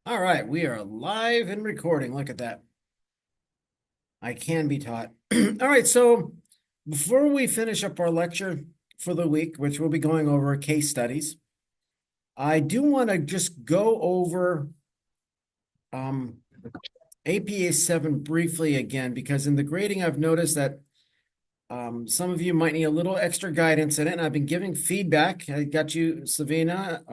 All right, we are live and recording. Look at that. I can be taught. All right, so before we finish up our lecture for the week, which we'll be going over case studies, I do want to just go over um, APA 7 briefly again, because in the grading, I've noticed that some of you might need a little extra guidance in it, and I've been giving feedback. I got you, Savannah.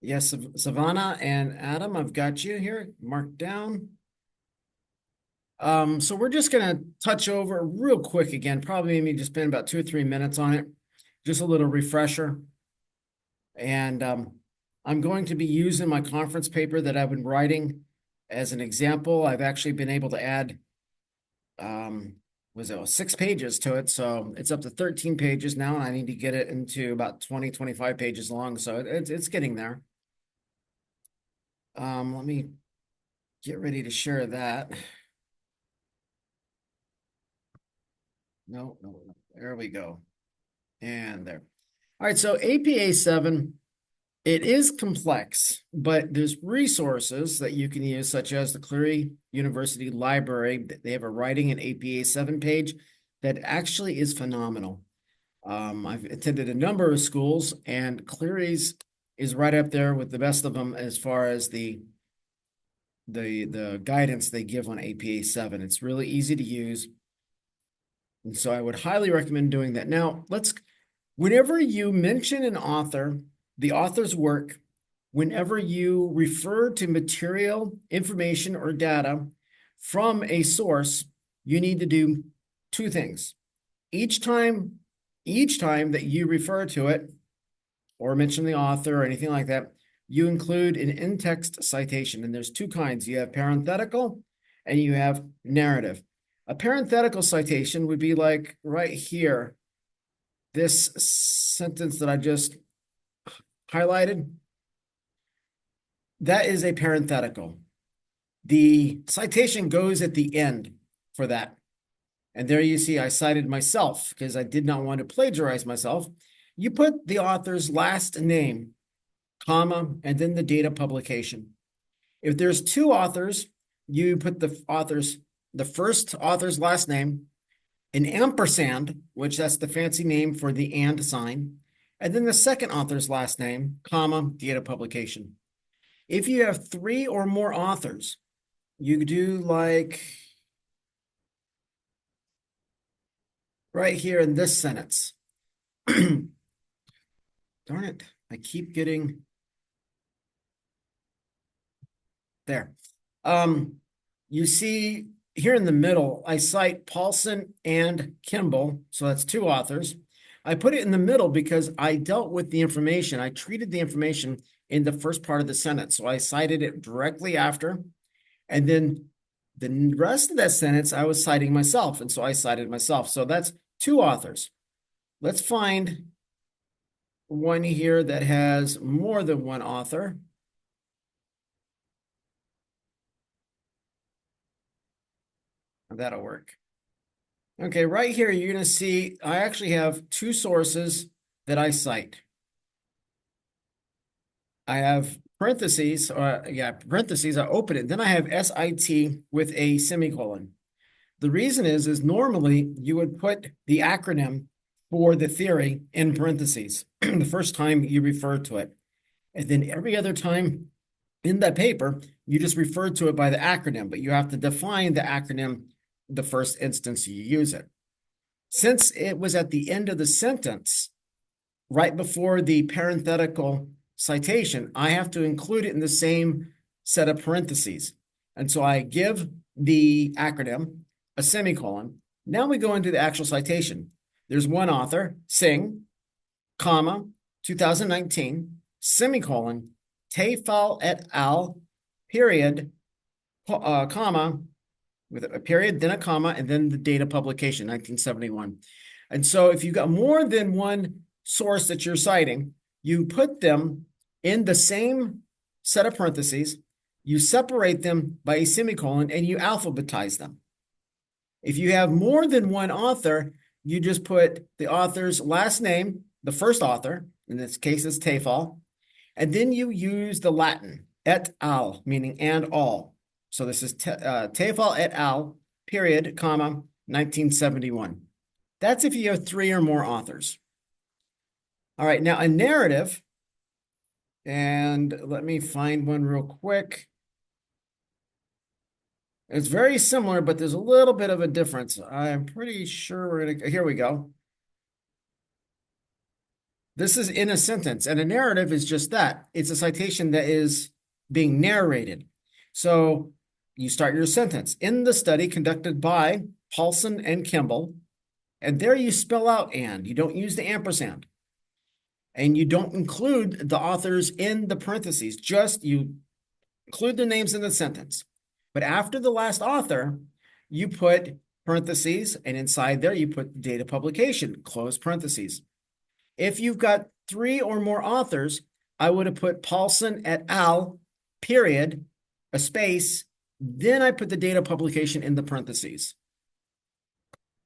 Yes, Savannah and Adam, I've got you here marked down. So we're just gonna touch over real quick again, probably maybe just spend about 2 or 3 minutes on it, just a little refresher. And I'm going to be using my conference paper that I've been writing as an example. I've actually been able to add, was it 6 pages to it? So it's up to 13 pages now, and I need to get it into about 20, 25 pages long. So it's getting there. Let me get ready to share that. No, there we go. And there. All right, so APA 7, it is complex, but there's resources that you can use, such as the Cleary University Library. They have a writing and APA 7 page that actually is phenomenal. I've attended a number of schools, and Cleary's is right up there with the best of them as far as the guidance they give on APA 7. It's really easy to use. And so I would highly recommend doing that. Now, whenever you mention an author, the author's work, whenever you refer to material, information, or data from a source, you need to do 2 things. Each time that you refer to it or mention the author or anything like that, you include an in-text citation. And there's 2 kinds. You have parenthetical and you have narrative. A parenthetical citation would be like right here, this sentence that I just highlighted. That is a parenthetical. The citation goes at the end for that. And there you see I cited myself because I did not want to plagiarize myself. You put the author's last name, comma, and then the date of publication. If there's 2 authors, you put the first author's last name, an ampersand, which that's the fancy name for the and sign, and then the second author's last name, comma, date of publication. If you have 3 or more authors, you do like right here in this sentence. Darn it, I keep getting there. You see here in the middle, I cite Paulson and Kimball, so that's 2 authors. I put it in the middle because I dealt with the information. I treated the information in the first part of the sentence, so I cited it directly after. And then the rest of that sentence, I was citing myself, and so I cited myself. So that's 2 authors. Let's find one here that has more than 1 author. That'll work. Okay, right here, you're going to see I actually have 2 sources that I cite. I have parentheses, parentheses, I open it. Then I have SIT with a semicolon. The reason is normally you would put the acronym for the theory in parentheses the first time you refer to it. And then every other time in that paper, you just refer to it by the acronym, but you have to define the acronym the first instance you use it. Since it was at the end of the sentence, right before the parenthetical citation, I have to include it in the same set of parentheses. And so I give the acronym a semicolon. Now we go into the actual citation. There's 1 author, Singh, comma, 2019, semicolon, Tefal et al., period, comma, with a period, then a comma, and then the date of publication, 1971. And so if you've got more than 1 source that you're citing, you put them in the same set of parentheses, you separate them by a semicolon, and you alphabetize them. If you have more than 1 author, you just put the author's last name, the first author, in this case it's Tefal, and then you use the Latin. et al, meaning and all. So this is Tefal et al, period, comma, 1971. That's if you have 3 or more authors. All right, now a narrative, and let me find one real quick. It's very similar, but there's a little bit of a difference. I'm pretty sure we're gonna, here we go. This is in a sentence, and a narrative is just that. It's a citation that is being narrated. So you start your sentence. In the study conducted by Paulson and Kimball, and there you spell out and. You don't use the ampersand. And you don't include the authors in the parentheses, just you include the names in the sentence. But after the last author, you put parentheses, and inside there you put the date of publication, close parentheses. If you've got 3 or more authors, I would have put Paulson et al, period, a space, then I put the date of publication in the parentheses.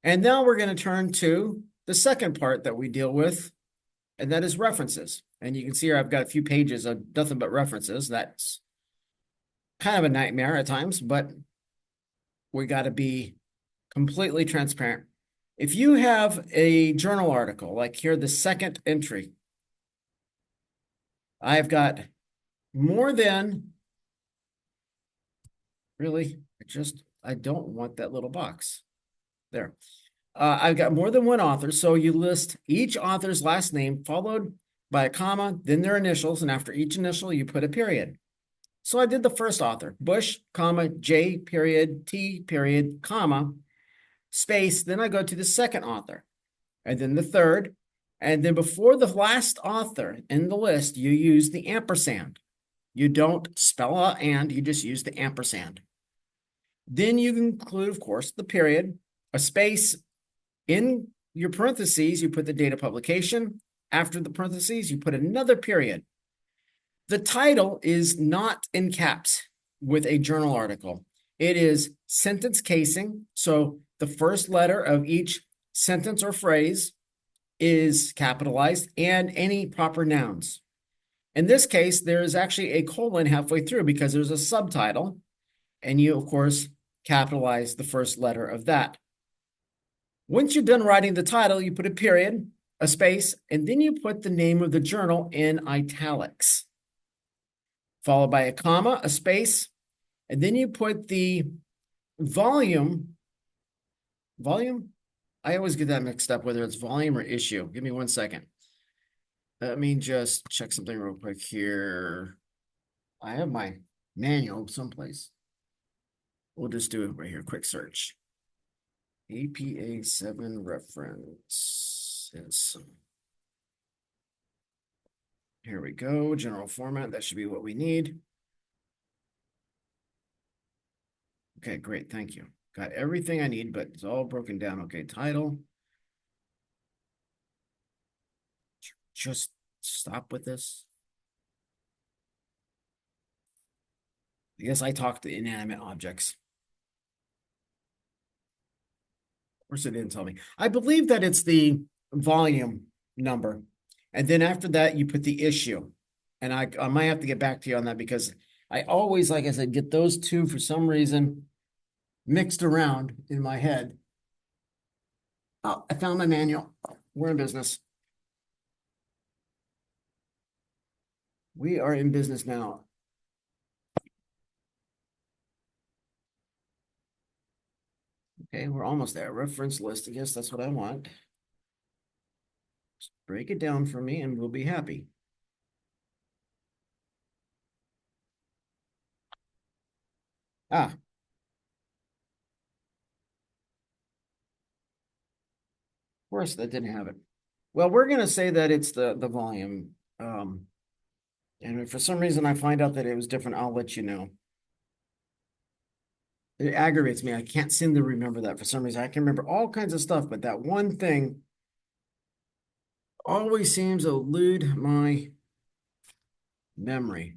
And now we're going to turn to the second part that we deal with, and that is references. And you can see here I've got a few pages of nothing but references. That's kind of a nightmare at times, but we got to be completely transparent. If you have a journal article, like here, the second entry, I've got more than, really, I don't want that little box. There. I've got more than one author, so you list each author's last name followed by a comma, then their initials, and after each initial, you put a period. So I did the first author, Bush, comma, J, period, T, period, comma, space, then I go to the second author, and then the third, and then before the last author in the list, you use the ampersand. You don't spell out and, you just use the ampersand. Then you include, of course, the period, a space. In your parentheses, you put the date of publication. After the parentheses, you put another period. The title is not in caps with a journal article. It is sentence casing. So the first letter of each sentence or phrase is capitalized, and any proper nouns. In this case, there is actually a colon halfway through because there's a subtitle, and you, of course, capitalize the first letter of that. Once you're done writing the title, you put a period, a space, and then you put the name of the journal in italics, followed by a comma, a space, and then you put the volume. I always get that mixed up, whether it's volume or issue. Give me 1 second. Let me just check something real quick here. I have my manual someplace. We'll just do it right here, quick search. APA 7 references. Here we go, general format, that should be what we need. Okay, great, thank you. Got everything I need, but it's all broken down. Okay, title. Just stop with this. I guess I talk to inanimate objects. Of course, it didn't tell me. I believe that it's the volume number. And then after that, you put the issue. And I might have to get back to you on that because I always, like I said, get those two for some reason mixed around in my head. Oh, I found my manual. We're in business. We are in business now. Okay, we're almost there. Reference list. I guess that's what I want. Just break it down for me and we'll be happy. Ah. Of course, that didn't have it. Well, we're going to say that it's the volume. And if for some reason I find out that it was different, I'll let you know. It aggravates me. I can't seem to remember that for some reason. I can remember all kinds of stuff, but that one thing always seems to elude my memory.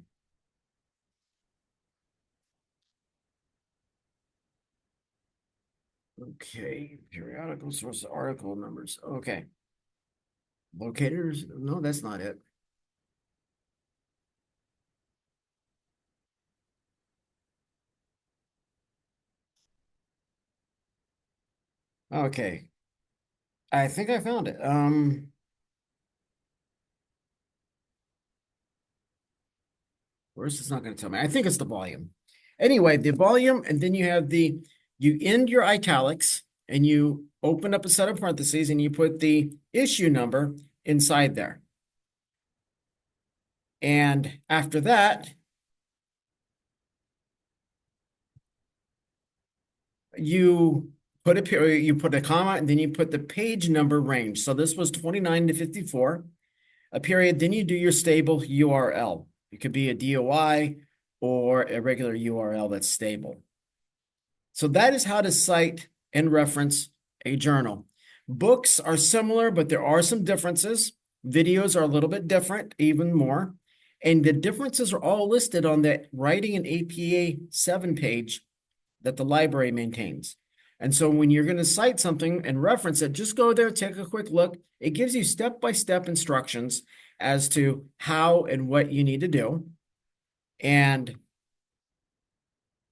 Okay, periodical source article numbers. Okay. Locators? No, that's not it. Okay. I think I found it. Where's this not going to tell me? I think it's the volume. Anyway, the volume, and then you have you end your italics and you open up a set of parentheses and you put the issue number inside there. And after that, you put a period, you put a comma, and then you put the page number range. So this was 29 to 54, a period. Then you do your stable URL. It could be a DOI or a regular URL that's stable. So that is how to cite and reference a journal. Books are similar, but there are some differences. Videos are a little bit different, even more. And the differences are all listed on the Writing in APA 7 page that the library maintains. And so when you're going to cite something and reference it, just go there, take a quick look. It gives you step-by-step instructions as to how and what you need to do. And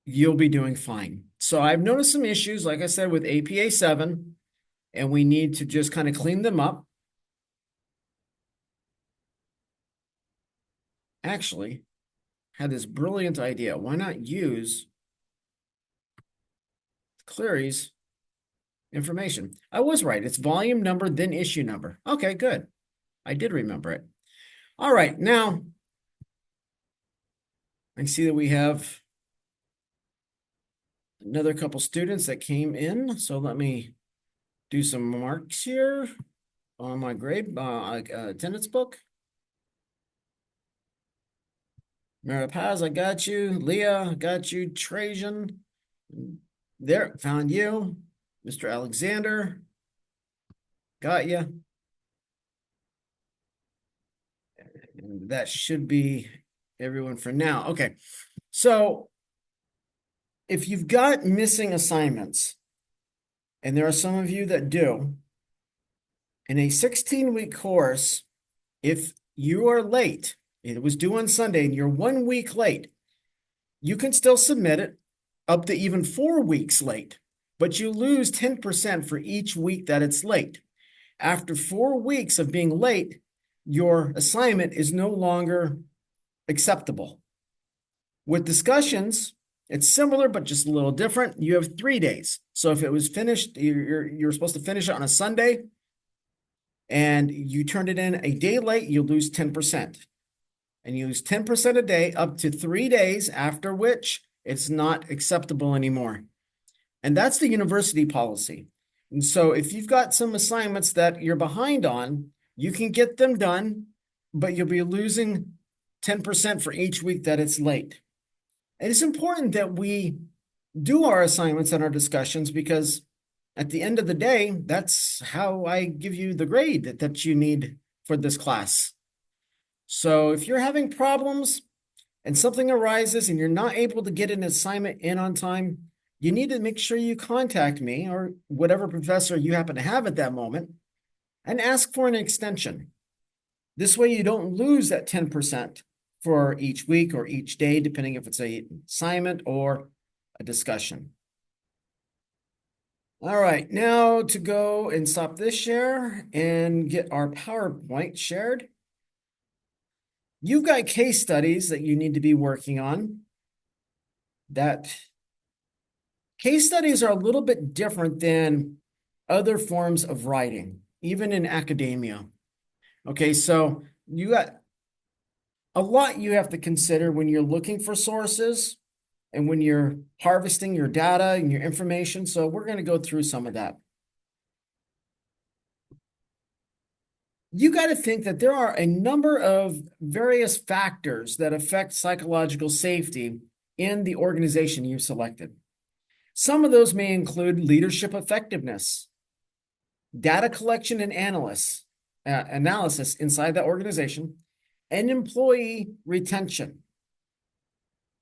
you'll be doing fine. So I've noticed some issues, like I said, with APA 7, and we need to just kind of clean them up. Actually, had this brilliant idea. Why not use Cleary's information? I was right. It's volume number, then issue number. Okay, good. I did remember it. All right, now I see that we have another couple students that came in. So let me do some marks here on my grade attendance book. Maripaz, I got you. Leah, got you. Trajan, there, found you. Mr. Alexander, got you. And that should be everyone for now. Okay, so if you've got missing assignments, and there are some of you that do, in a 16-week course, if you are late, it was due on Sunday, and you're 1 week late, you can still submit it up to even 4 weeks late, but you lose 10% for each week that it's late. After 4 weeks of being late, your assignment is no longer acceptable. With discussions, it's similar, but just a little different. You have 3 days. So if it was finished, you're supposed to finish it on a Sunday, and you turned it in a day late, you'll lose 10%. And you lose 10% a day up to 3 days, after which it's not acceptable anymore. And that's the university policy. And so if you've got some assignments that you're behind on, you can get them done, but you'll be losing 10% for each week that it's late. And it's important that we do our assignments and our discussions, because at the end of the day, that's how I give you the grade that you need for this class. So if you're having problems and something arises and you're not able to get an assignment in on time, you need to make sure you contact me or whatever professor you happen to have at that moment and ask for an extension. This way you don't lose that 10% for each week or each day, depending if it's an assignment or a discussion. All right, now to go and stop this share and get our PowerPoint shared. You've got case studies that you need to be working on. That case studies are a little bit different than other forms of writing, even in academia. Okay, so you got a lot you have to consider when you're looking for sources and when you're harvesting your data and your information. So we're going to go through some of that. You got to think that there are a number of various factors that affect psychological safety in the organization you've selected. Some of those may include leadership effectiveness, data collection and analysis inside the organization, and employee retention.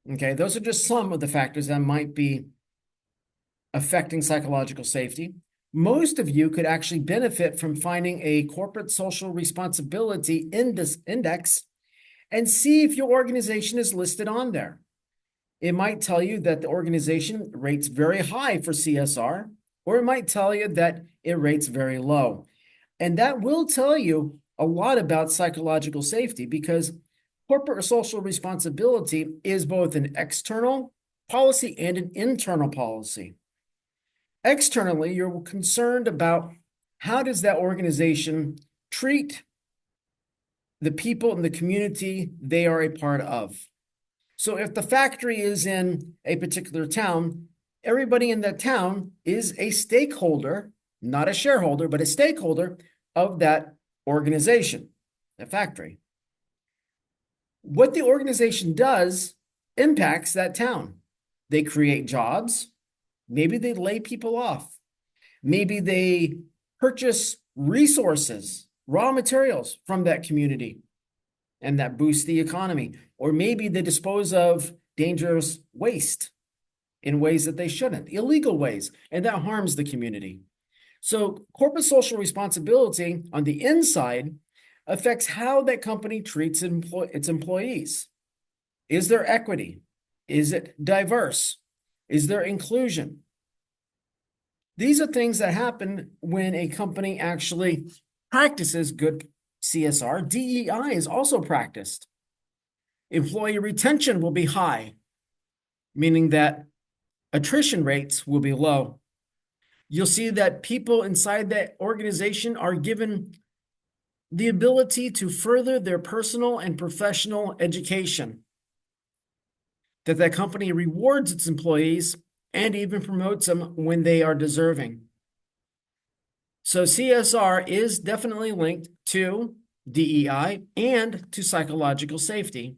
Okay, those are just some of the factors that might be affecting psychological safety. Most of you could actually benefit from finding a corporate social responsibility index and see if your organization is listed on there. It might tell you that the organization rates very high for CSR, or it might tell you that it rates very low. And that will tell you a lot about psychological safety, because corporate social responsibility is both an external policy and an internal policy. Externally, you're concerned about how does that organization treat the people in the community they are a part of. So if the factory is in a particular town, everybody in that town is a stakeholder, not a shareholder, but a stakeholder of that organization, the factory. What the organization does impacts that town. They create jobs. Maybe they lay people off. Maybe they purchase resources, raw materials from that community, and that boosts the economy. Or maybe they dispose of dangerous waste in ways that they shouldn't, illegal ways, and that harms the community. So corporate social responsibility on the inside affects how that company treats its employees. Is there equity? Is it diverse? Is there inclusion? These are things that happen when a company actually practices good CSR. DEI is also practiced. Employee retention will be high, meaning that attrition rates will be low. You'll see that people inside that organization are given the ability to further their personal and professional education, that company rewards its employees and even promotes them when they are deserving. So CSR is definitely linked to DEI and to psychological safety.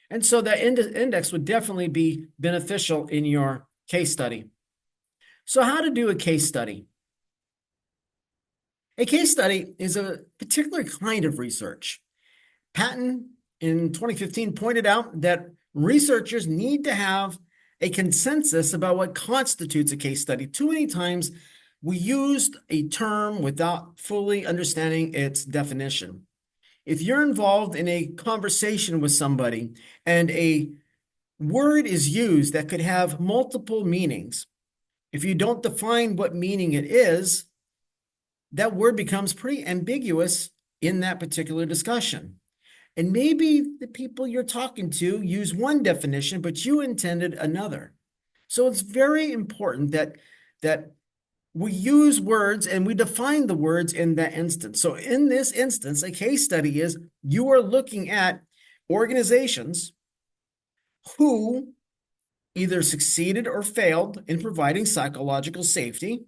And so that index would definitely be beneficial in your case study. So how to do a case study? A case study is a particular kind of research. Patton in 2015 pointed out that researchers need to have a consensus about what constitutes a case study. Too many times we used a term without fully understanding its definition. If you're involved in a conversation with somebody and a word is used that could have multiple meanings, if you don't define what meaning it is, that word becomes pretty ambiguous in that particular discussion. And maybe the people you're talking to use one definition, but you intended another. So it's very important that we use words and we define the words in that instance. So in this instance, a case study is you are looking at organizations who either succeeded or failed in providing psychological safety.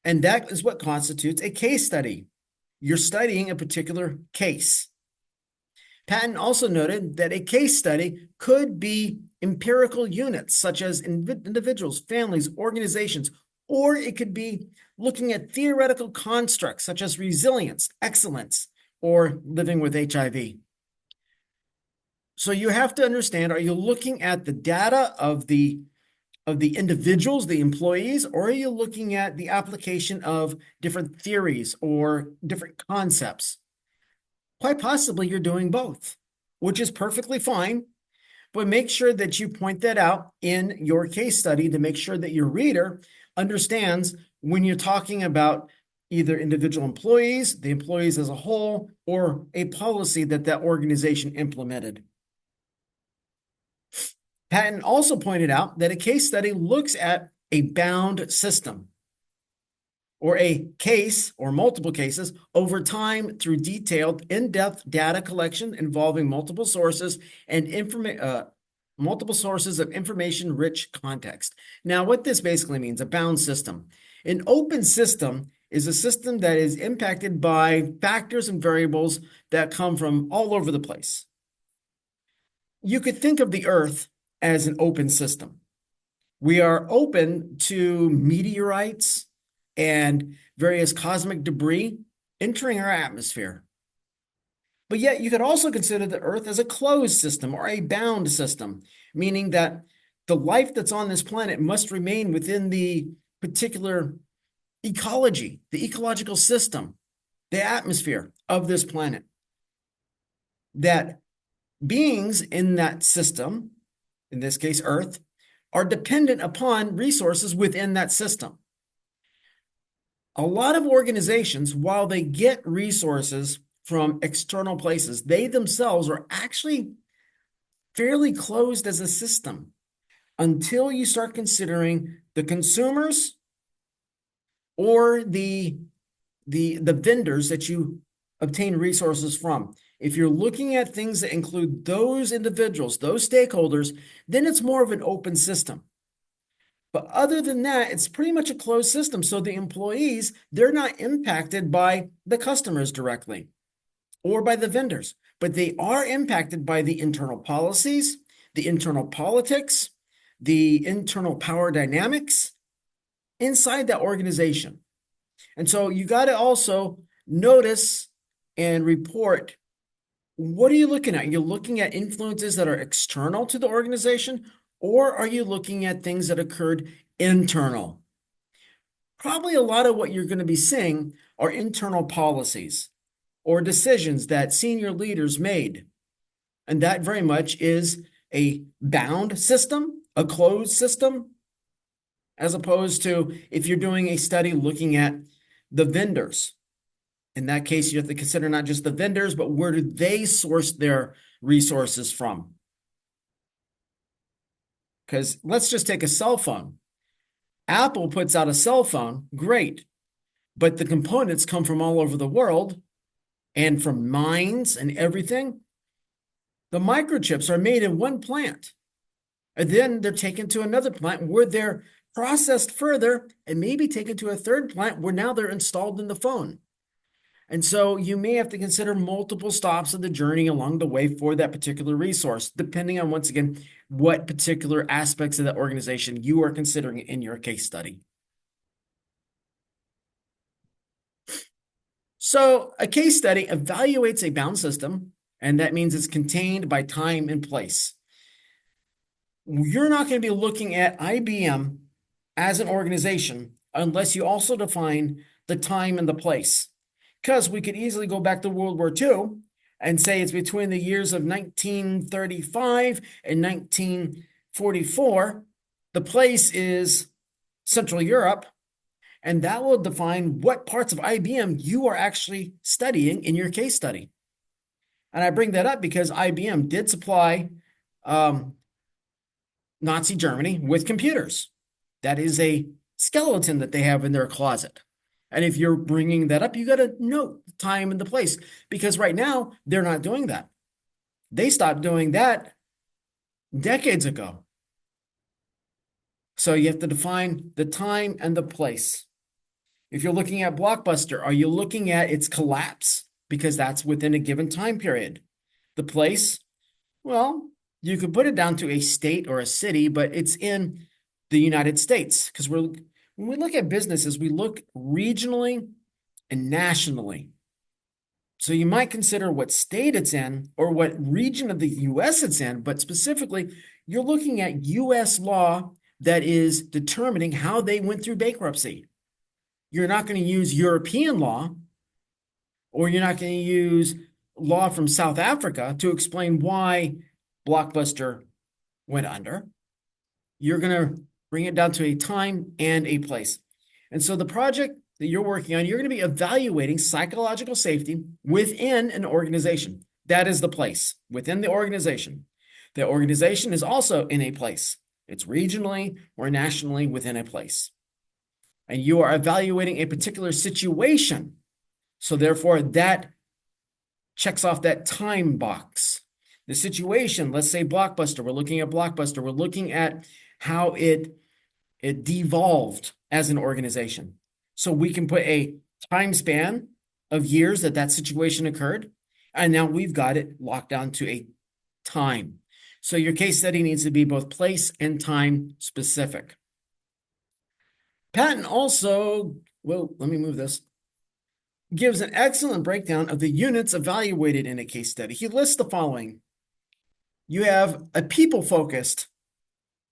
And that is what constitutes a case study. You're studying a particular case. Patton also noted that a case study could be empirical units, such as individuals, families, organizations, or it could be looking at theoretical constructs, such as resilience, excellence, or living with HIV. So you have to understand, are you looking at the data of the individuals, the employees, or are you looking at the application of different theories or different concepts? Quite possibly you're doing both, which is perfectly fine, but make sure that you point that out in your case study to make sure that your reader understands when you're talking about either individual employees, the employees as a whole, or a policy that organization implemented. Patton also pointed out that a case study looks at a bound system, or a case or multiple cases over time through detailed, in-depth data collection involving multiple sources and multiple sources of information-rich context. Now, what this basically means, a bound system. An open system is a system that is impacted by factors and variables that come from all over the place. You could think of the Earth as an open system. We are open to meteorites and various cosmic debris entering our atmosphere. But yet you could also consider the Earth as a closed system or a bound system, meaning that the life that's on this planet must remain within the particular ecology, the ecological system, the atmosphere of this planet. That beings in that system, in this case Earth, are dependent upon resources within that system. A lot of organizations, while they get resources from external places, they themselves are actually fairly closed as a system until you start considering the consumers or the vendors that you obtain resources from. If you're looking at things that include those individuals, those stakeholders, then it's more of an open system. But other than that, it's pretty much a closed system. So the employees, they're not impacted by the customers directly or by the vendors, but they are impacted by the internal policies, the internal politics, the internal power dynamics inside that organization. And so you got to also notice and report, what are you looking at? You're looking at influences that are external to the organization, or are you looking at things that occurred internal? Probably a lot of what you're going to be seeing are internal policies or decisions that senior leaders made. And that very much is a bound system, a closed system, as opposed to if you're doing a study looking at the vendors. In that case, you have to consider not just the vendors, but where do they source their resources from? Because let's just take a cell phone. Apple puts out a cell phone, great, but the components come from all over the world and from mines and everything. The microchips are made in one plant, and then they're taken to another plant where they're processed further and maybe taken to a third plant where now they're installed in the phone. And so you may have to consider multiple stops of the journey along the way for that particular resource, depending on, once again, what particular aspects of that organization you are considering in your case study. So a case study evaluates a bound system, and that means it's contained by time and place. You're not going to be looking at IBM as an organization unless you also define the time and the place. Because we could easily go back to World War II and say it's between the years of 1935 and 1944. The place is Central Europe, and that will define what parts of IBM you are actually studying in your case study. And I bring that up because IBM did supply Nazi Germany with computers. That is a skeleton that they have in their closet. And if you're bringing that up, you got to note the time and the place, because right now they're not doing that. They stopped doing that decades ago. So you have to define the time and the place. If you're looking at Blockbuster, are you looking at its collapse? Because that's within a given time period. The place, well, you could put it down to a state or a city, but it's in the United States, because when we look at businesses, we look regionally and nationally. So you might consider what state it's in or what region of the US it's in, but specifically, you're looking at US law that is determining how they went through bankruptcy. You're not going to use European law, or you're not going to use law from South Africa to explain why Blockbuster went under. You're going to bring it down to a time and a place. And so the project that you're working on, you're going to be evaluating psychological safety within an organization. That is the place, within the organization. The organization is also in a place. It's regionally or nationally within a place. And you are evaluating a particular situation. So therefore, that checks off that time box. The situation, let's say Blockbuster, we're looking at Blockbuster, we're looking at how it devolved as an organization. So we can put a time span of years that situation occurred, and now we've got it locked down to a time. So your case study needs to be both place and time specific. Patton also, well, let me move this, gives an excellent breakdown of the units evaluated in a case study. He lists the following. You have a people-focused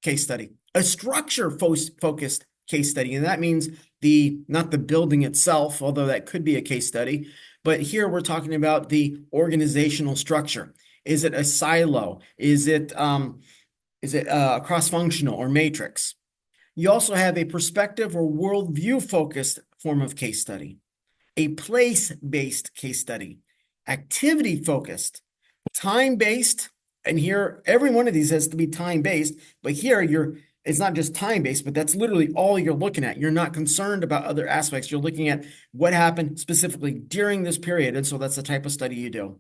case study, a structure-focused case study, and that means not the building itself, although that could be a case study, but here we're talking about the organizational structure. Is it a silo? Is it cross-functional or matrix? You also have a perspective or worldview focused form of case study, a place-based case study, activity-focused, time-based, and here every one of these has to be time-based, but here it's not just time-based, but that's literally all you're looking at. You're not concerned about other aspects. You're looking at what happened specifically during this period, and so that's the type of study you do.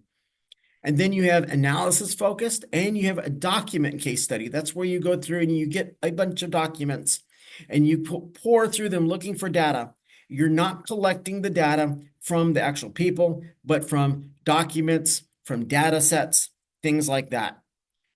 And then you have analysis focused, and you have a document case study. That's where you go through and you get a bunch of documents and you pour through them looking for data. You're not collecting the data from the actual people, but from documents, from data sets, things like that.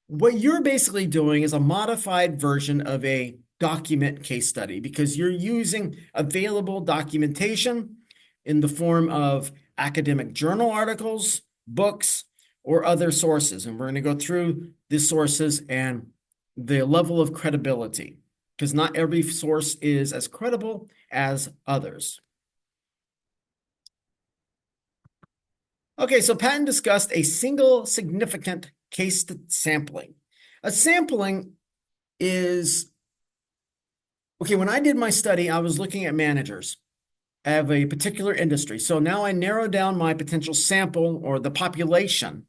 What you're basically doing is a modified version of a document case study because you're using available documentation in the form of academic journal articles, books, or other sources. And we're going to go through the sources and the level of credibility because not every source is as credible as others. Okay, so Patton discussed a single significant case sampling. A sampling is, okay, when I did my study, I was looking at managers of a particular industry. So now I narrow down my potential sample or the population.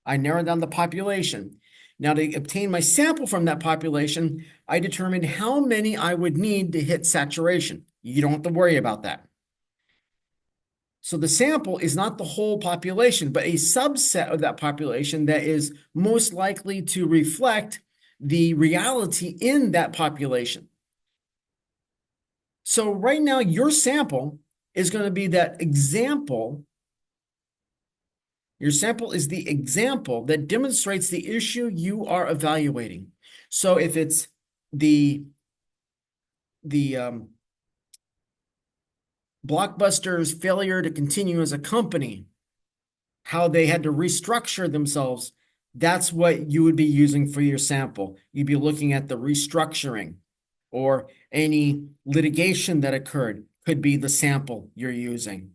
I narrowed down the population. Now to obtain my sample from that population, I determined how many I would need to hit saturation. You don't have to worry about that. So the sample is not the whole population, but a subset of that population that is most likely to reflect the reality in that population. So right now, your sample is going to be that example. Your sample is the example that demonstrates the issue you are evaluating. So if it's the Blockbuster's failure to continue as a company, how they had to restructure themselves, that's what you would be using for your sample. You'd be looking at the restructuring or any litigation that occurred could be the sample you're using.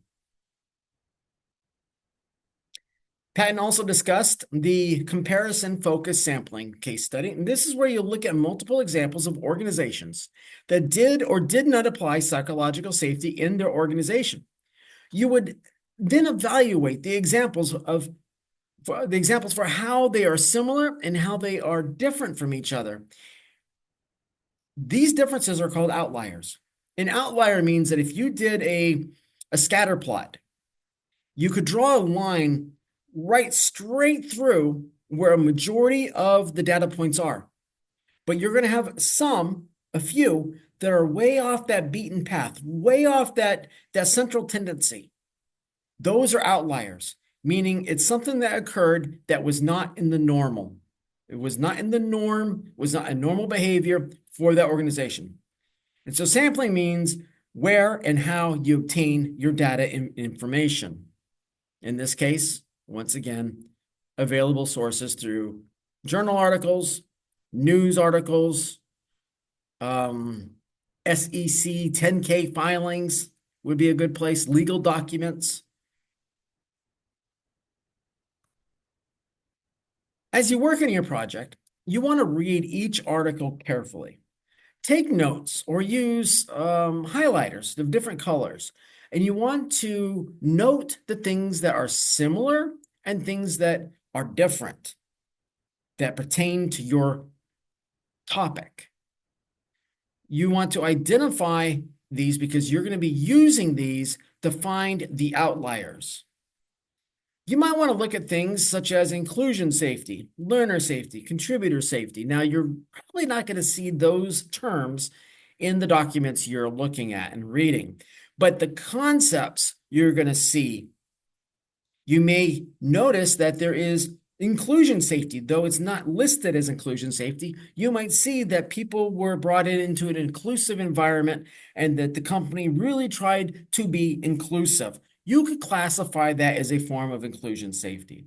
Patton also discussed the comparison-focused sampling case study, and this is where you look at multiple examples of organizations that did or did not apply psychological safety in their organization. You would then evaluate the examples for how they are similar and how they are different from each other. These differences are called outliers. An outlier means that if you did a scatter plot, you could draw a line right straight through where a majority of the data points are. But you're going to have a few that are way off that beaten path, way off that central tendency. Those are outliers, meaning it's something that occurred that was not in the normal. It was not in the norm, was not a normal behavior for that organization. And so sampling means where and how you obtain your data information. In this case, once again, available sources through journal articles, news articles, SEC 10K filings would be a good place, legal documents. As you work on your project, you want to read each article carefully. Take notes or use highlighters of different colors. And you want to note the things that are similar and things that are different that pertain to your topic. You want to identify these because you're going to be using these to find the outliers. You might want to look at things such as inclusion safety, learner safety, contributor safety. Now, you're probably not going to see those terms in the documents you're looking at and reading, but the concepts you're going to see. You may notice that there is inclusion safety, though it's not listed as inclusion safety. You might see that people were brought into an inclusive environment and that the company really tried to be inclusive. You could classify that as a form of inclusion safety.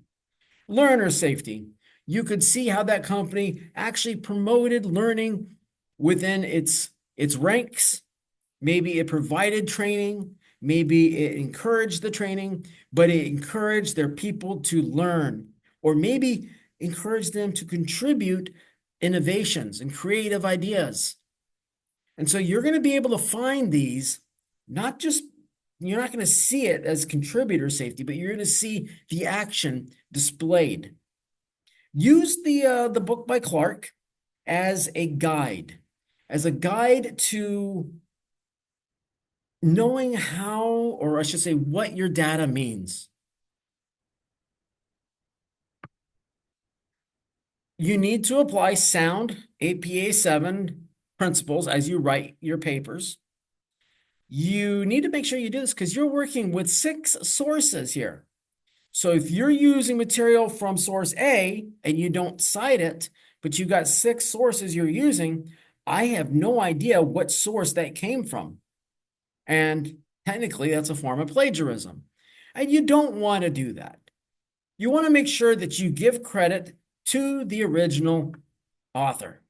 Learner safety. You could see how that company actually promoted learning within its ranks. Maybe it provided training. Maybe it encouraged the training, but it encouraged their people to learn, or maybe encouraged them to contribute innovations and creative ideas. And so you're going to be able to find these not just, you're not going to see it as contributor safety, but you're going to see the action displayed. Use the book by Clark as a guide to knowing how, or I should say, what your data means. You need to apply sound APA 7 principles as you write your papers. You need to make sure you do this because you're working with 6 sources here. So if you're using material from source A and you don't cite it, but you got 6 sources you're using, I have no idea what source that came from. And technically, that's a form of plagiarism. And you don't want to do that. You want to make sure that you give credit to the original author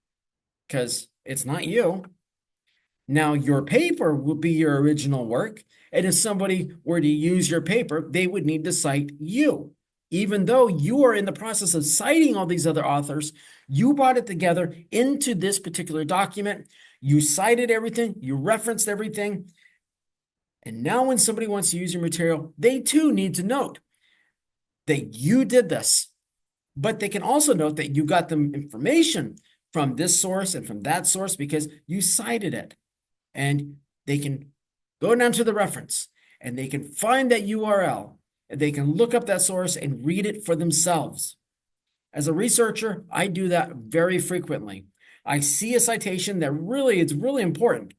because it's not you. Now, your paper will be your original work. And if somebody were to use your paper, they would need to cite you. Even though you are in the process of citing all these other authors, you brought it together into this particular document. You cited everything, you referenced everything. And now when somebody wants to use your material, they too need to note that you did this. But they can also note that you got them information from this source and from that source because you cited it. And they can go down to the reference and they can find that URL and they can look up that source and read it for themselves. As a researcher, I do that very frequently. I see a citation that it's really important.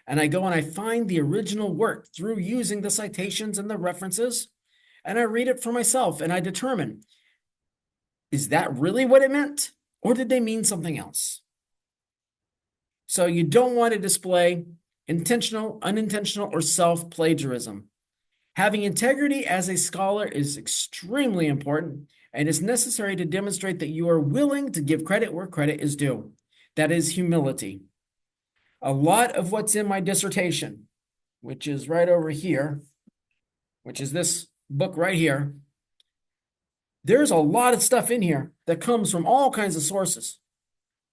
And I go and I find the original work through using the citations and the references, and I read it for myself and I determine, is that really what it meant? Or did they mean something else? So you don't want to display intentional, unintentional, or self-plagiarism. Having integrity as a scholar is extremely important, and it's necessary to demonstrate that you are willing to give credit where credit is due. That is humility. A lot of what's in my dissertation, which is right over here, which is this book right here, there's a lot of stuff in here that comes from all kinds of sources.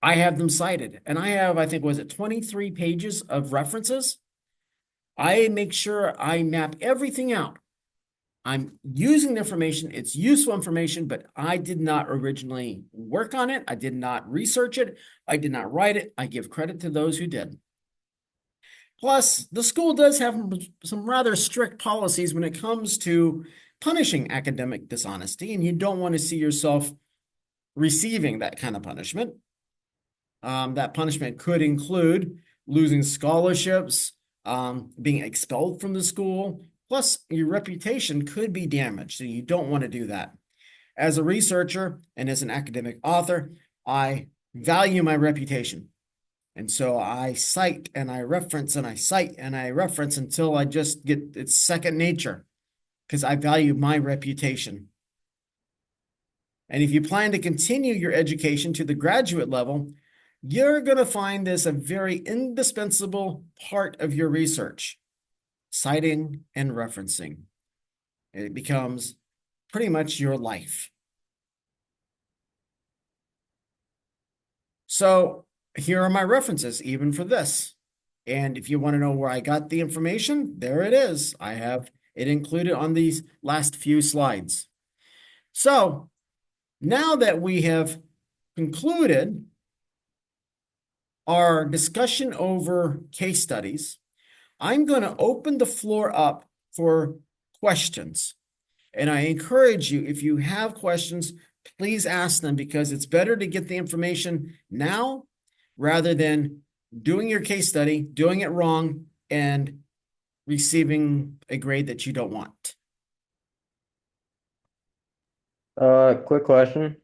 I have them cited, and I have, I think, was it 23 pages of references? I make sure I map everything out. I'm using the information, it's useful information, but I did not originally work on it. I did not research it. I did not write it. I give credit to those who did. Plus, the school does have some rather strict policies when it comes to punishing academic dishonesty, and you don't want to see yourself receiving that kind of punishment. That punishment could include losing scholarships, being expelled from the school, plus your reputation could be damaged, so you don't want to do that. As a researcher and as an academic author, I value my reputation. And so I cite and I reference and I cite and I reference until I just get it's second nature because I value my reputation. And if you plan to continue your education to the graduate level, you're going to find this a very indispensable part of your research, citing and referencing. It becomes pretty much your life. So here are my references, even for this. And if you want to know where I got the information, there it is. I have it included on these last few slides. So now that we have concluded our discussion over case studies, I'm going to open the floor up for questions. And I encourage you, if you have questions, please ask them because it's better to get the information now rather than doing your case study, doing it wrong, and receiving a grade that you don't want. Quick question.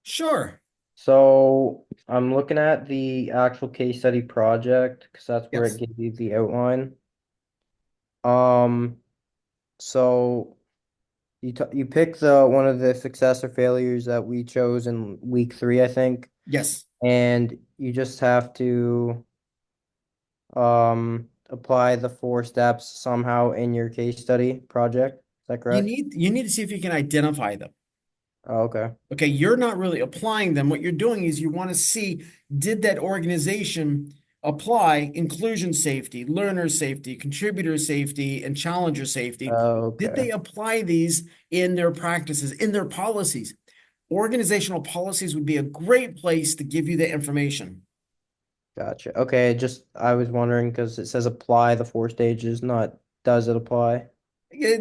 Sure. So I'm looking at the actual case study project because that's where it Yes. gives you the outline. Um, so you pick the one of the success or failures that we chose in week 3, I think, Yes. and you just have to apply the 4 steps somehow in your case study project. Is that correct? You need to see if you can identify them. Oh, okay. Okay, you're not really applying them. What you're doing is you want to see, did that organization apply inclusion safety, learner safety, contributor safety, and challenger safety? Did Okay. they apply these in their practices, in their policies? Organizational policies would be a great place to give you the information. Gotcha. Okay, just I was wondering because it says apply the four stages, not does it apply?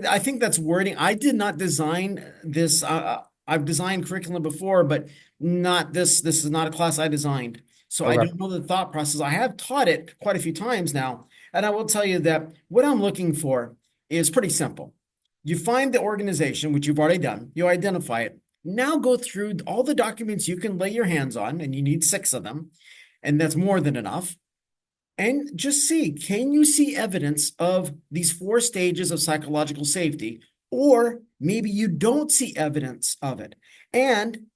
I think that's wording. I did not design this. I've designed curriculum before, but not this. This is not a class I designed. So I Okay. don't know the thought process. I have taught it quite a few times now. And I will tell you that what I'm looking for is pretty simple. You find the organization, which you've already done, you identify it. Now go through all the documents you can lay your hands on, and you need 6 of them, and that's more than enough, and just see, can you see evidence of these 4 stages of psychological safety? Or maybe you don't see evidence of it. And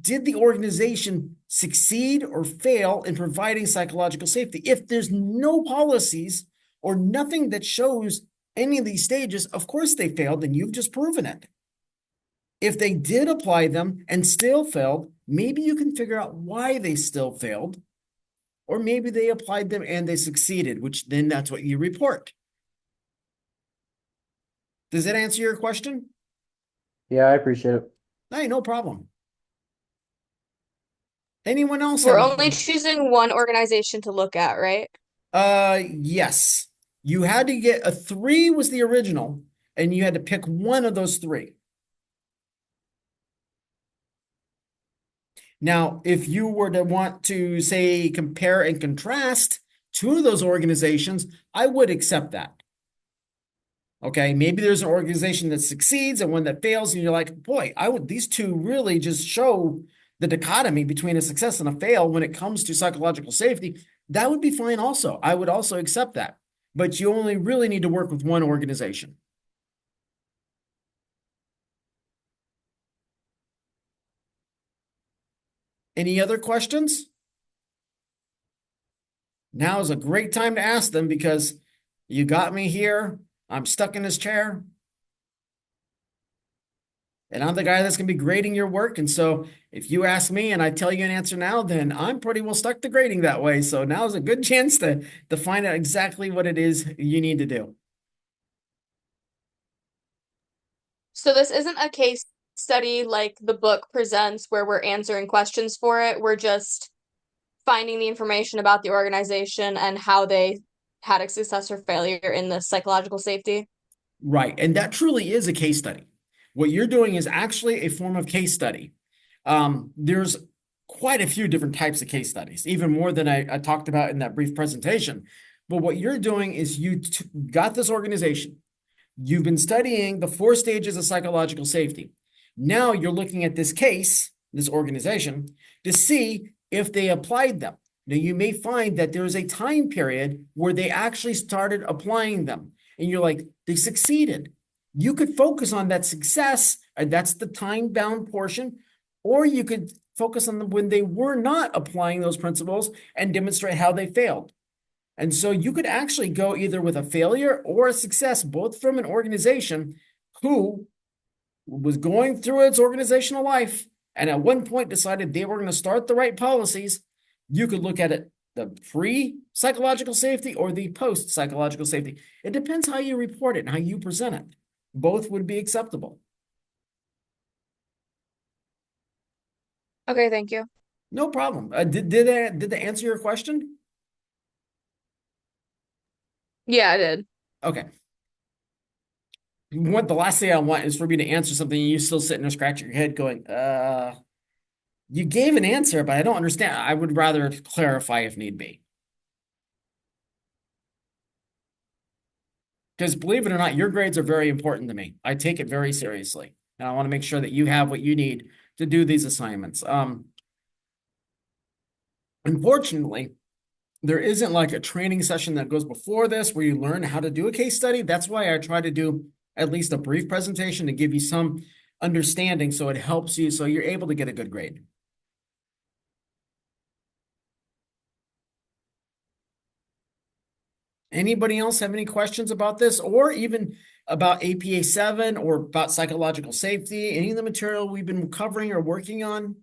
did the organization succeed or fail in providing psychological safety? If there's no policies or nothing that shows any of these stages, of course they failed, and you've just proven it. If they did apply them and still failed, maybe you can figure out why they still failed. Or maybe they applied them and they succeeded, which then that's what you report. Does that answer your question? Yeah, I appreciate it. Hey, no problem. Anyone else have We're a only question? choosing one organization to look at, right? Yes. You had to get a 3 was the original, and you had to pick one of those 3. Now, if you were to want to say compare and contrast 2 of those organizations, I would accept that. Okay, maybe there's an organization that succeeds and one that fails, and you're like, boy, these 2 really just show the dichotomy between a success and a fail when it comes to psychological safety. That would be fine also. I would also accept that. But you only really need to work with one organization. Any other questions? Now is a great time to ask them because you got me here. I'm stuck in this chair. And I'm the guy that's going to be grading your work. And so if you ask me and I tell you an answer now, then I'm pretty well stuck to grading that way. So now is a good chance to find out exactly what it is you need to do. So this isn't a case study like the book presents where we're answering questions for it. We're just finding the information about the organization and how they had a success or failure in the psychological safety. Right. And that truly is a case study. What you're doing is actually a form of case study. There's quite a few different types of case studies, even more than I talked about in that brief presentation. But what you're doing is you got this organization. You've been studying the 4 stages of psychological safety. Now you're looking at this case, this organization, to see if they applied them. Now you may find that there's a time period where they actually started applying them. And you're like, they succeeded. You could focus on that success, and that's the time-bound portion, or you could focus on when they were not applying those principles and demonstrate how they failed. And so you could actually go either with a failure or a success, both from an organization who was going through its organizational life and at one point decided they were going to start the right policies. You could look at it the pre-psychological safety or the post-psychological safety. It depends how you report it and how you present it. Both would be acceptable. Okay, thank you. No problem. Did they answer your question? Yeah, I did. Okay. The last thing I want is for me to answer something and you still sitting there scratching your head going, you gave an answer, but I don't understand. I would rather clarify if need be. Because believe it or not, your grades are very important to me. I take it very seriously. And I want to make sure that you have what you need to do these assignments. Unfortunately, there isn't like a training session that goes before this where you learn how to do a case study. That's why I try to do at least a brief presentation to give you some understanding so it helps you so you're able to get a good grade. Anybody else have any questions about this or even about APA 7 or about psychological safety, any of the material we've been covering or working on?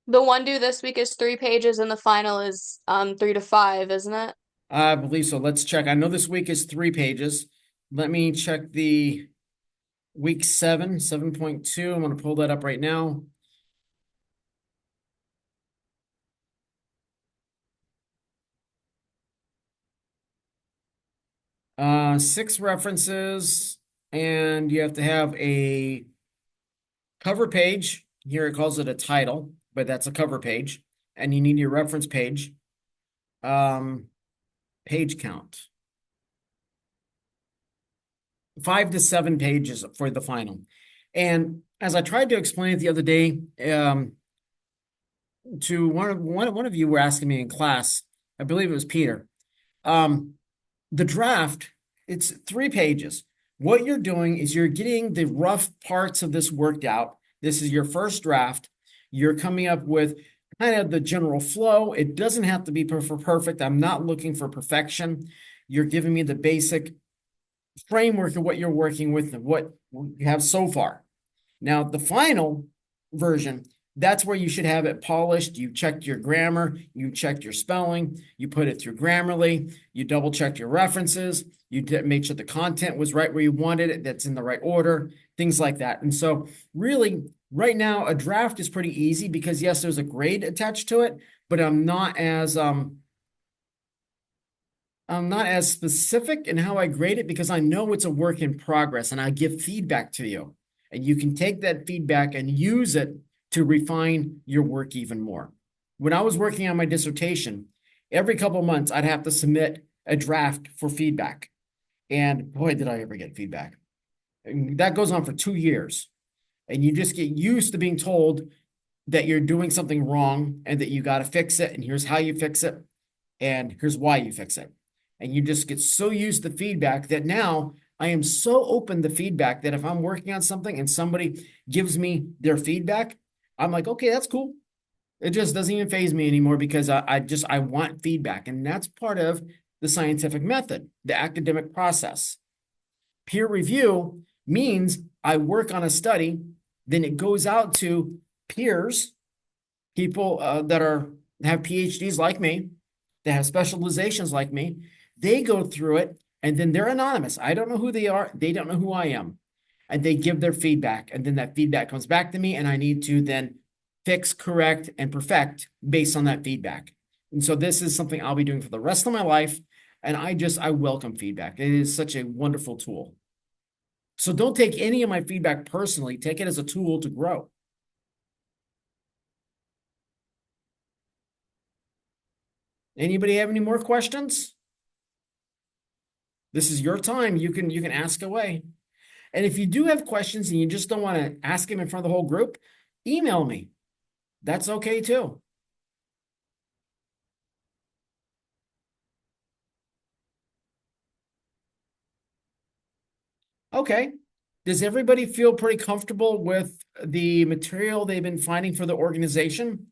The one due this week is 3 pages and the final is 3 to 5, isn't it? I believe so. Let's check. I know this week is 3 pages. Let me check the week 7, 7.2. I'm going to pull that up right now. Six references, and you have to have a cover page. Here it calls it a title, but that's a cover page. And you need your reference page. Page count. 5 to 7 pages for the final. And as I tried to explain it the other day, to one of you were asking me in class, I believe it was Peter. The draft, it's 3 pages. What you're doing is you're getting the rough parts of this worked out. This is your first draft. You're coming up with kind of the general flow. It doesn't have to be perfect. I'm not looking for perfection. You're giving me the basic framework of what you're working with and what you have so far. Now, the final version, that's where you should have it polished. You checked your grammar, you checked your spelling, you put it through Grammarly, you double checked your references, you made sure the content was right where you wanted it, that's in the right order, things like that. And so really, right now, a draft is pretty easy because yes, there's a grade attached to it, but I'm not as specific in how I grade it because I know it's a work in progress and I give feedback to you. And you can take that feedback and use it to refine your work even more. When I was working on my dissertation, every couple of months I'd have to submit a draft for feedback. And boy, did I ever get feedback. And that goes on for 2 years. And you just get used to being told that you're doing something wrong and that you got to fix it. And here's how you fix it. And here's why you fix it. And you just get so used to feedback that now I am so open to feedback that if I'm working on something and somebody gives me their feedback, I'm like, okay, that's cool. It just doesn't even faze me anymore because I want feedback. And that's part of the scientific method, the academic process. Peer review means I work on a study, then it goes out to peers, people that have PhDs like me, that have specializations like me. They go through it and then they're anonymous. I don't know who they are. They don't know who I am. And they give their feedback. And then that feedback comes back to me and I need to then fix, correct, and perfect based on that feedback. And so this is something I'll be doing for the rest of my life. And I welcome feedback. It is such a wonderful tool. So don't take any of my feedback personally. Take it as a tool to grow. Anybody have any more questions? This is your time. You can ask away. And if you do have questions and you just don't want to ask them in front of the whole group, email me. That's okay too. Okay. Does everybody feel pretty comfortable with the material they've been finding for the organization?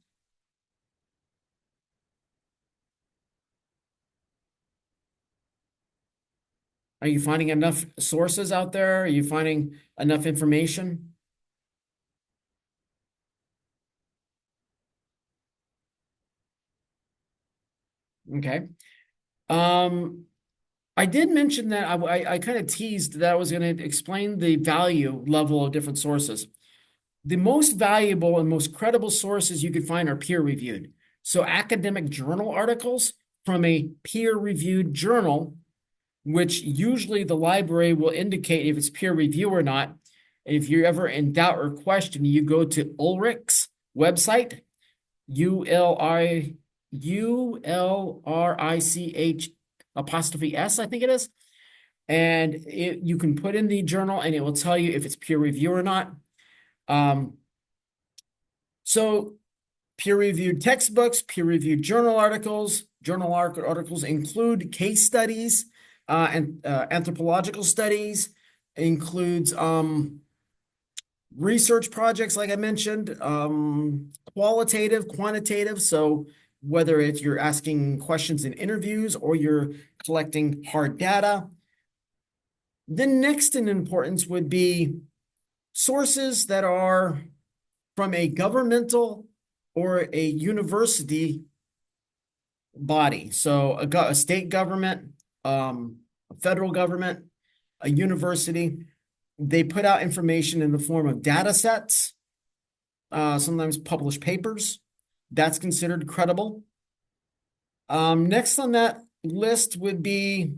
Are you finding enough sources out there? Are you finding enough information? Okay. I did mention that I kind of teased that I was going to explain the value level of different sources. The most valuable and most credible sources you can find are peer reviewed. So academic journal articles from a peer reviewed journal, which usually the library will indicate if it's peer review or not. And if you're ever in doubt or question, you go to Ulrich's website, ULRICH' I think it is. And you can put in the journal and it will tell you if it's peer review or not. So peer-reviewed textbooks, peer-reviewed journal articles include case studies and anthropological studies, includes research projects, like I mentioned, qualitative, quantitative. So whether it's you're asking questions in interviews or you're collecting hard data. The next in importance would be sources that are from a governmental or a university body. So a state government, a federal government, a university, they put out information in the form of data sets, sometimes published papers. That's considered credible. Next on that list would be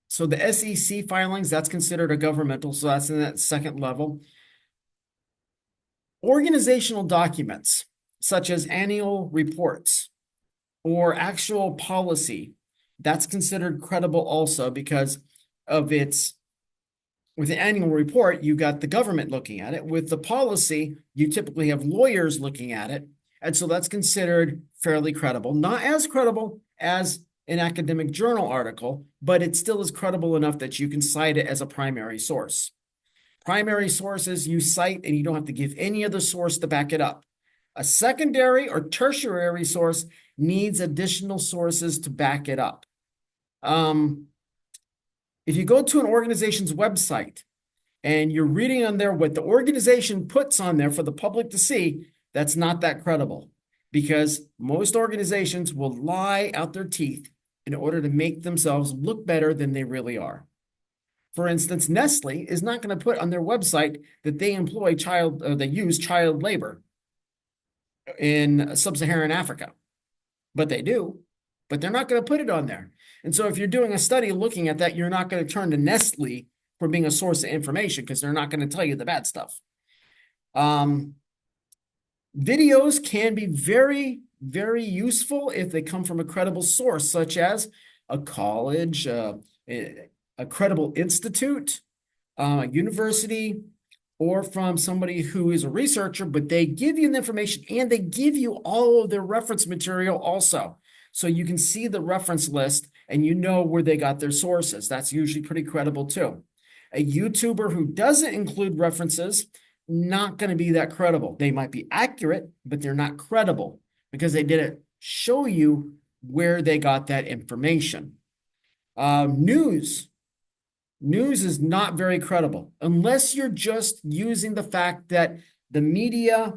so the SEC filings, that's considered a governmental, so that's in that second level. Organizational documents, such as annual reports or actual policy, that's considered credible also because of its, with the annual report, you got the government looking at it. With the policy, you typically have lawyers looking at it. And so that's considered fairly credible. Not as credible as an academic journal article, but it still is credible enough that you can cite it as a primary source. Primary sources you cite and you don't have to give any other source to back it up. A secondary or tertiary source needs additional sources to back it up. If you go to an organization's website and you're reading on there what the organization puts on there for the public to see, that's not that credible because most organizations will lie out their teeth in order to make themselves look better than they really are. For instance, Nestle is not going to put on their website that they employ they use child labor in sub-Saharan Africa, but they do, but they're not going to put it on there. And so if you're doing a study looking at that, you're not going to turn to Nestle for being a source of information because they're not going to tell you the bad stuff. Videos can be very, very useful if they come from a credible source, such as a college, a credible institute, a university, or from somebody who is a researcher, but they give you the information and they give you all of their reference material also. So you can see the reference list and you know where they got their sources. That's usually pretty credible too. A YouTuber who doesn't include references, not going to be that credible. They might be accurate, but they're not credible because they didn't show you where they got that information. News is not very credible unless you're just using the fact that the media,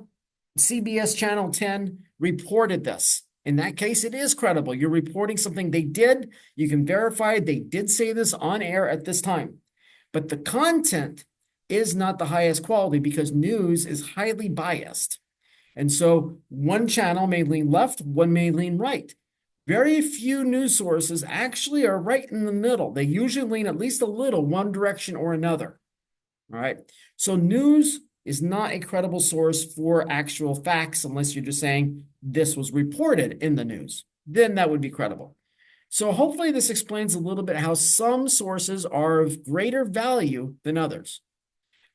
CBS Channel 10 reported this. In that case, it is credible. You're reporting something they did. You can verify they did say this on air at this time. But the content is not the highest quality because news is highly biased. And so one channel may lean left, one may lean right. Very few news sources actually are right in the middle. They usually lean at least a little one direction or another. All right. So news is not a credible source for actual facts unless you're just saying this was reported in the news. Then that would be credible. So hopefully this explains a little bit how some sources are of greater value than others.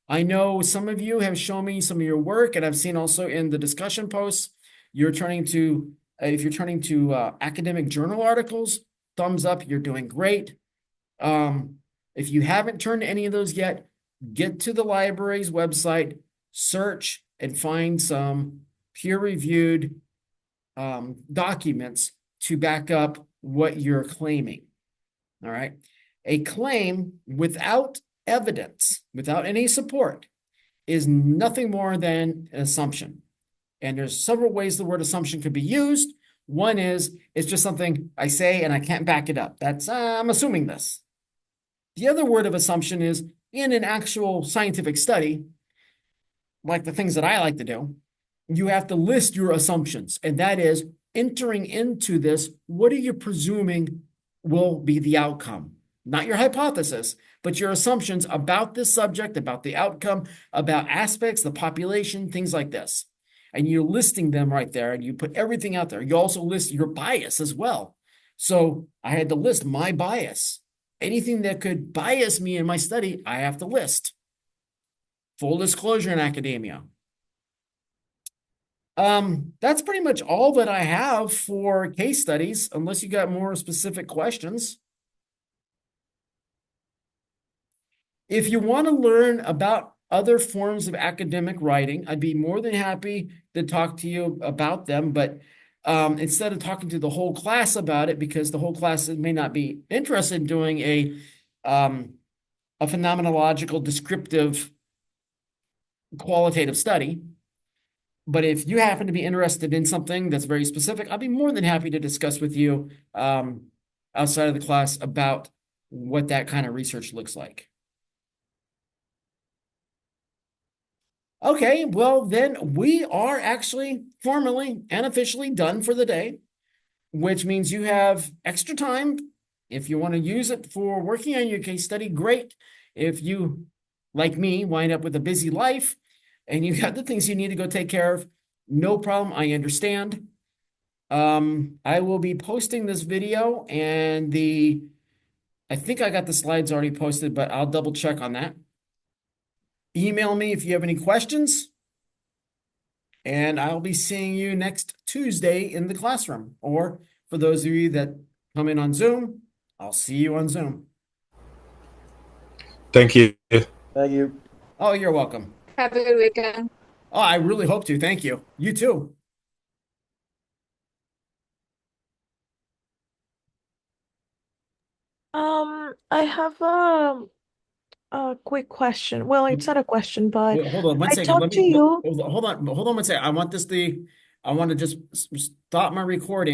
I know some of you have shown me some of your work, and I've seen also in the discussion posts, you're turning to, if you're turning to academic journal articles, thumbs up, you're doing great. If you haven't turned to any of those yet, get to the library's website, search, and find some peer-reviewed documents to back up what you're claiming. All right. A claim without evidence, without any support, is nothing more than an assumption. And there's several ways the word assumption could be used. One is it's just something I say and I can't back it up. That's I'm assuming this. The other word of assumption is in an actual scientific study, like the things that I like to do, you have to list your assumptions. And that is entering into this, what are you presuming will be the outcome? Not your hypothesis, but your assumptions about this subject, about the outcome, about aspects, the population, things like this. And you're listing them right there and you put everything out there. You also list your bias as well. So I had to list my bias. Anything that could bias me in my study, I have to list. Full disclosure in academia. That's pretty much all that I have for case studies, unless you got more specific questions. If you want to learn about other forms of academic writing, I'd be more than happy to talk to you about them. But instead of talking to the whole class about it, because the whole class may not be interested in doing a phenomenological descriptive qualitative study. But if you happen to be interested in something that's very specific, I'll be more than happy to discuss with you outside of the class about what that kind of research looks like. Okay, well, then we are actually formally and officially done for the day, which means you have extra time. If you want to use it for working on your case study, great. If you, like me, wind up with a busy life and you got the things you need to go take care of, no problem. I understand. I will be posting this video and I think I got the slides already posted, but I'll double check on that. Email me if you have any questions, and I'll be seeing you next Tuesday in the classroom. Or for those of you that come in on Zoom, I'll see you on Zoom. Thank you. Thank you. Oh, you're welcome. Have a good weekend. Oh, I really hope to. Thank you. You too. I have a quick question. Well, it's not a question, but Wait, hold on one I second. talked to you. Hold on one second. I want to just stop my recording.